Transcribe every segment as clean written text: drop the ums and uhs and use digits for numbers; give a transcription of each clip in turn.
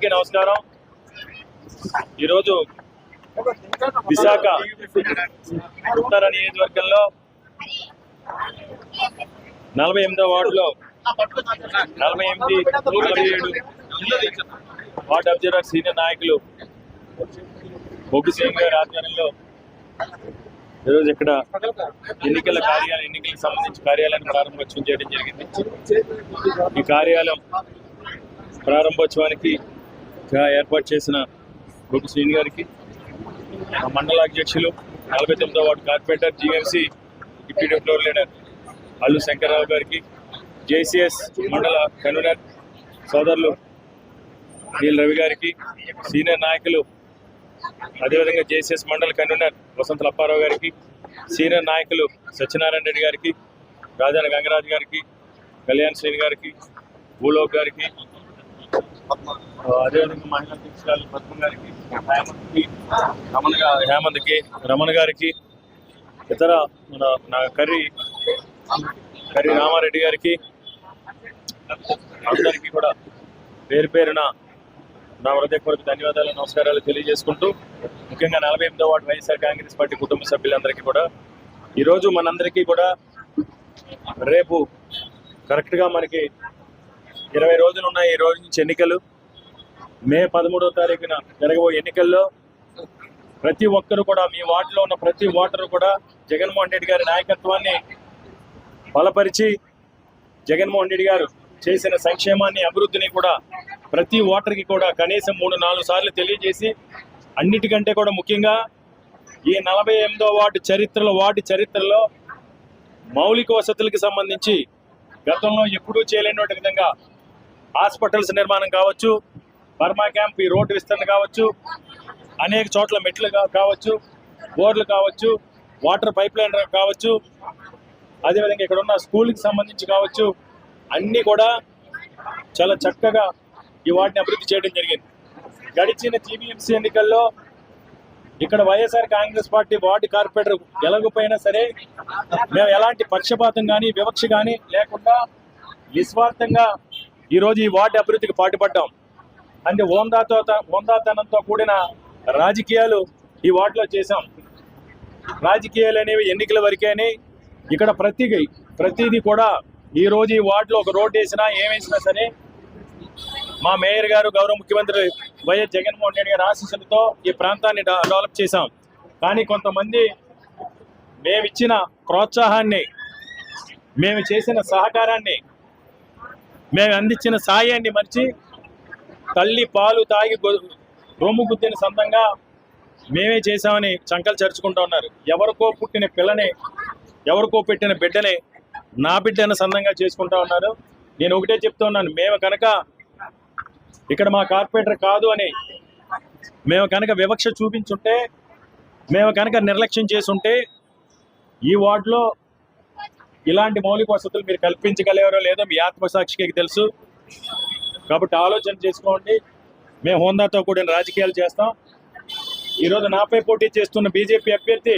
అందరికీ నమస్కారం. ఈరోజు విశాఖ ఉత్తర నియోజకవర్గంలో 48వ వార్డులో 48, 47 వార్డు అబ్జర్వర్ సీనియర్ నాయకులు బొగ్గు సింగ్ గారి ఆధ్వర్యంలో ఈరోజు ఇక్కడ ఎన్నికలకు సంబంధించి కార్యాలయాన్ని ప్రారంభోత్సవం చేయడం జరిగింది. ఈ కార్యాలయం ప్రారంభోత్సవానికి ఏర్పాటు చేసిన బొగ్గు శ్రీని గారికి, మండల అధ్యక్షులు 49వ ward corporator GMC deputy floor leader Allu Shankarrao గారికి, జేసీఎస్ మండల కన్వీనర్ సోదరులు నీల్ రవి గారికి, సీనియర్ నాయకులు అదేవిధంగా జేసీఎస్ మండల కన్వీనర్ వసంత లప్పారావు గారికి, సీనియర్ నాయకులు సత్యనారాయణ రెడ్డి గారికి, రాజాన గంగరాజు గారికి, కళ్యాణ్ శ్రీని గారికి, భూలోక్ గారికి, అదేవిధంగా మహిళా అధ్యక్షురాలు పద్మ గారికి, రమణ గారికి, ఇతర మన కర్రీ రామారెడ్డి గారికి, అందరికీ కూడా పేరు పేరున నా హృదయపూర్వక ధన్యవాదాలు, నమస్కారాలు తెలియజేసుకుంటూ, ముఖ్యంగా 48వ వార్డు వైఎస్ఆర్ కాంగ్రెస్ పార్టీ కుటుంబ సభ్యులందరికీ కూడా ఈరోజు మనందరికీ కూడా రేపు కరెక్ట్గా మనకి 20 రోజులు ఉన్నాయి. ఈ రోజు నుంచి ఎన్నికలు. మే 13వ తారీఖున జరగబోయే ఎన్నికల్లో ప్రతి ఒక్కరు కూడా, మీ వార్డులో ఉన్న ప్రతి ఓటరు కూడా జగన్మోహన్ రెడ్డి గారి నాయకత్వాన్ని బలపరిచి, జగన్మోహన్ రెడ్డి గారు చేసిన సంక్షేమాన్ని, అభివృద్ధిని కూడా ప్రతి ఓటర్కి కూడా కనీసం 3-4 సార్లు తెలియజేసి, అన్నిటికంటే కూడా ముఖ్యంగా ఈ 48వ వార్డు చరిత్రలో మౌలిక వసతులకు సంబంధించి గతంలో ఎప్పుడూ చేయలేని విధంగా హాస్పిటల్స్ నిర్మాణం కావచ్చు, బర్మా క్యాంప్ ఈ రోడ్డు విస్తరణ కావచ్చు, అనేక చోట్ల మెట్లు కావచ్చు, బోర్లు కావచ్చు, వాటర్ పైప్ లైన్ కావచ్చు, అదేవిధంగా ఇక్కడ ఉన్న స్కూల్కి సంబంధించి కావచ్చు, అన్నీ కూడా చాలా చక్కగా ఈ వార్డుని అభివృద్ధి చేయడం జరిగింది. గడిచిన జీవీఎంసీ ఎన్నికల్లో ఇక్కడ YSR Congress party ward corporator గెలవకపోయినా సరే, మేము ఎలాంటి పక్షపాతం కానీ వివక్ష కానీ లేకుండా నిస్వార్థంగా ఈరోజు ఈ వార్డు అభివృద్ధికి పాటుపడ్డాం. అంటే హోందాతనంతో కూడిన రాజకీయాలు ఈ వార్డులో చేశాం. రాజకీయాలు అనేవి ఎన్నికల వరకేని, ఇక్కడ ప్రతిదీ కూడా ఈరోజు ఈ వార్డులో ఒక రోడ్డు వేసినా ఏమేసినా సరే మా మేయర్ గారు, గౌరవ ముఖ్యమంత్రి వైఎస్ జగన్మోహన్ రెడ్డి గారి ఆశీస్సులతో ఈ ప్రాంతాన్ని డెవలప్ చేశాం. కానీ కొంతమంది మేమిచ్చిన ప్రోత్సాహాన్ని, మేము చేసిన సహకారాన్ని, మేము అందించిన సాయాన్ని మర్చి తల్లి పాలు తాగి రొమ్ము గుద్దిన సొంతంగా మేమే చేశామని చంకలు చరుచుకుంటూ ఉన్నారు. ఎవరికో పుట్టిన పిల్లని, ఎవరికో పెట్టిన బిడ్డని నా బిడ్డను సొంతంగా చేసుకుంటా ఉన్నారు. నేను ఒకటే చెప్తూ ఉన్నాను, మేము కనుక ఇక్కడ మా కార్పొరేటర్ కాదు అని మేము కనుక వివక్ష చూపించుంటే, మేము కనుక నిర్లక్ష్యం చేసుంటే ఈ వార్డులో ఇలాంటి మౌలిక వసతులు మీరు కల్పించగలరో లేదో మీ ఆత్మసాక్షికి తెలుసు. కాబట్టి ఆలోచన చేసుకోండి. మేము హోందాతో కూడిన రాజకీయాలు చేస్తాం. ఈరోజు నాపై పోటీ చేస్తున్న బీజేపీ అభ్యర్థి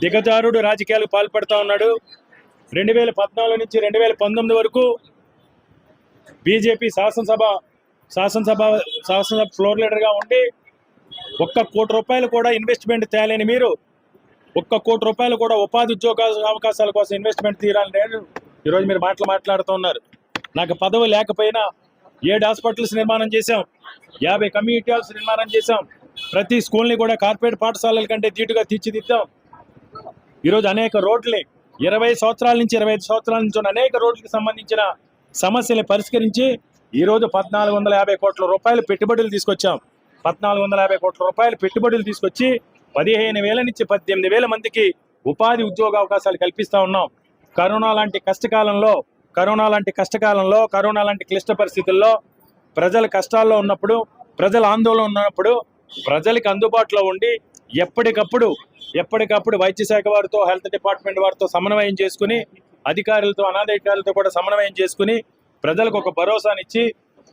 దిగజారుడు రాజకీయాలకు పాల్పడుతూ ఉన్నాడు. 2014 నుంచి 2019 వరకు బీజేపీ శాసనసభ ఫ్లోర్ లీడర్గా ఉండి 1 కోటి రూపాయలు కూడా ఇన్వెస్ట్మెంట్ తేలేని మీరు 1 కోటి రూపాయలు కూడా ఉపాధి అవకాశాల కోసం ఇన్వెస్ట్మెంట్ తీయాలని నేను ఈరోజు మీరు మాట్లాడుతూ ఉన్నారు. నాకు పదవి లేకపోయినా 7 హాస్పిటల్స్ నిర్మాణం చేశాం, 50 కమ్యూనిటీ హాల్స్ నిర్మాణం చేశాం, ప్రతి స్కూల్ని కూడా కార్పొరేట్ పాఠశాలల కంటే ధీటుగా తీర్చిదిద్దాం. ఈరోజు అనేక రోడ్లని 20 సంవత్సరాల నుంచి 25 సంవత్సరాల నుంచి ఉన్న అనేక రోడ్లకు సంబంధించిన సమస్యలు పరిష్కరించి ఈరోజు 1450 కోట్ల రూపాయలు పెట్టుబడులు తీసుకొచ్చాం. 1450 కోట్ల రూపాయలు పెట్టుబడులు తీసుకొచ్చి 15,000 నుంచి 18,000 మందికి ఉపాధి ఉద్యోగ అవకాశాలు కల్పిస్తూ ఉన్నాం. కరోనా లాంటి కరోనా లాంటి క్లిష్ట పరిస్థితుల్లో, ప్రజల కష్టాల్లో ఉన్నప్పుడు, ప్రజల ఆందోళన ఉన్నప్పుడు ప్రజలకు అందుబాటులో ఉండి ఎప్పటికప్పుడు వైద్య శాఖ వారితో, హెల్త్ డిపార్ట్మెంట్ వారితో సమన్వయం చేసుకుని, అధికారులతో అనధికారులతో కూడా సమన్వయం చేసుకుని ప్రజలకు ఒక భరోసానిచ్చి,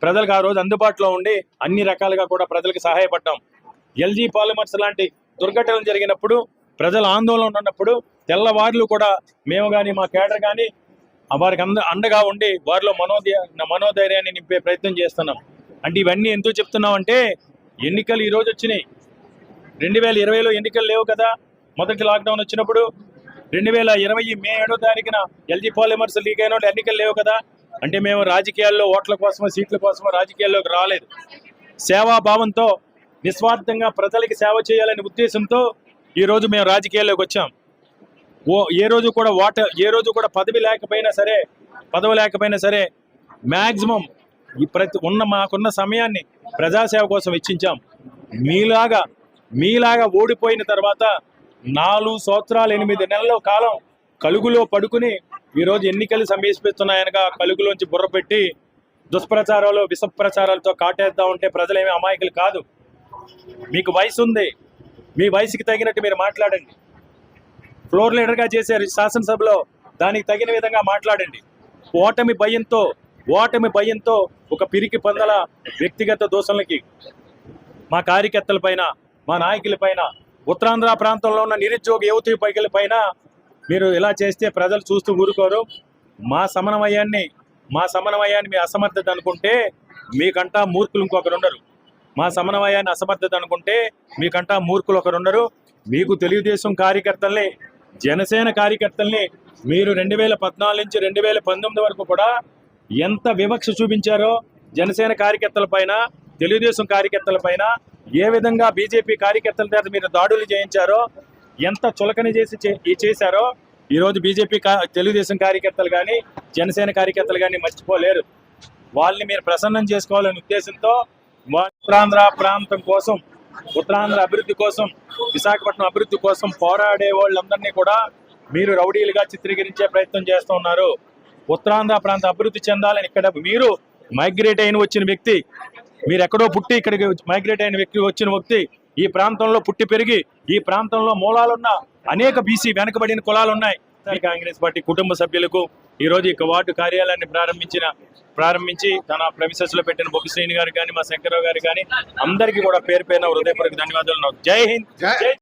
ప్రజలకు ఆ రోజు అందుబాటులో ఉండి అన్ని రకాలుగా కూడా ప్రజలకు సహాయపడ్డాం. ఎల్జీ పాలిమర్స్ లాంటి దుర్ఘటనలు జరిగినప్పుడు, ప్రజల ఆందోళన ఉన్నప్పుడు తెల్లవార్లు కూడా మేము కానీ మా కేడర్ కానీ వారికి అండగా ఉండి వారిలో మనోధైర్యాన్ని నింపే ప్రయత్నం చేస్తున్నాం. అంటే ఇవన్నీ ఎందుకు చెప్తున్నామంటే ఎన్నికలు ఈ రోజు వచ్చినాయి. 2020లో ఎన్నికలు లేవు కదా. మొదటి లాక్డౌన్ వచ్చినప్పుడు 2020 మే 7వ తారీఖున ఎల్జీ పాలిమర్స్ లీక్ అయిన ఎన్నికలు లేవు కదా. అంటే మేము రాజకీయాల్లో ఓట్ల కోసమో సీట్ల కోసమో రాజకీయాల్లోకి రాలేదు. సేవాభావంతో నిస్వార్థంగా ప్రజలకి సేవ చేయాలనే ఉద్దేశంతో ఈరోజు మేము రాజకీయాల్లోకి వచ్చాం. ఏ రోజు కూడా పదవి లేకపోయినా సరే మ్యాక్సిమం మాకున్న సమయాన్ని ప్రజాసేవ కోసం వెచ్చించాం. మీలాగా ఓడిపోయిన తర్వాత 4 సంవత్సరాలు 8 నెలల కాలం కలుగులో పడుకుని ఈరోజు ఎన్నికలు సమీపిస్తున్నాయనగా కలుగులోంచి బుర్ర పెట్టి దుష్ప్రచారాలు విష ప్రచారాలతో కాటేద్దా ఉంటే ప్రజలేమీ అమాయకులు కాదు. మీకు వయసు ఉంది, మీ వయసుకి తగినట్టు మీరు మాట్లాడండి. ఫ్లోర్ లీడర్గా చేశారు శాసనసభలో, దానికి తగిన విధంగా మాట్లాడండి. ఓటమి భయంతో ఒక పిరికి పందల వ్యక్తిగత దోషులకి మా కార్యకర్తల పైన, మా నాయకుల పైన, ఉత్తరాంధ్ర ప్రాంతంలో ఉన్న నిరుద్యోగ యువతి పైకల పైన మీరు ఇలా చేస్తే ప్రజలు చూస్తూ ఊరుకోరు. మా సమన్వయాన్ని మీ అసమర్థత అనుకుంటే మీకంటా మూర్ఖులు ఇంకొకరుండరు. మా సమన్వయాన్ని అసమర్థత అనుకుంటే మీకంటా మూర్ఖులు ఒకరుండరు. మీకు తెలుగుదేశం కార్యకర్తల్ని, జనసేన కార్యకర్తల్ని మీరు 2014 నుంచి 2019 వరకు కూడా ఎంత వివక్ష చూపించారో జనసేన కార్యకర్తల పైన, తెలుగుదేశం కార్యకర్తల పైన, ఏ విధంగా బీజేపీ కార్యకర్తల మీద మీరు దాడులు చేయించారో, ఎంత చులకన చేశారో ఈరోజు తెలుగుదేశం కార్యకర్తలు కానీ జనసేన కార్యకర్తలు కానీ మర్చిపోలేరు. వాళ్ళని మీరు ప్రసన్నం చేసుకోవాలనే ఉద్దేశంతో ఉత్తరాంధ్ర ప్రాంతం కోసం, ఉత్తరాంధ్ర అభివృద్ధి కోసం, విశాఖపట్నం అభివృద్ధి కోసం పోరాడే వాళ్ళందరినీ కూడా మీరు రౌడీలుగా చిత్రీకరించే ప్రయత్నం చేస్తూ ఉన్నారు. ఉత్తరాంధ్ర ప్రాంత అభివృద్ధి చెందాలని ఇక్కడ మీరు మైగ్రేట్ అయిన వచ్చిన వ్యక్తి, మీరు ఎక్కడో పుట్టి ఇక్కడికి మైగ్రేట్ అయిన వచ్చిన వ్యక్తి, ఈ ప్రాంతంలో పుట్టి పెరిగి ఈ ప్రాంతంలో మూలాలున్న అనేక బీసీ వెనకబడిన కులాలు ఉన్నాయి. కాంగ్రెస్ పార్టీ కుటుంబ సభ్యులకు ఈరోజు ఇక వార్డు కార్యాలయాన్ని ప్రారంభించి తన ప్రెమిసెస్ లో పెట్టిన బొగ్గు శ్రీని గారు కానీ, మా శంకరరావు గారు కానీ అందరికీ కూడా పేరు పేరున హృదయపూర్వక ధన్యవాదాలు. జై హింద్.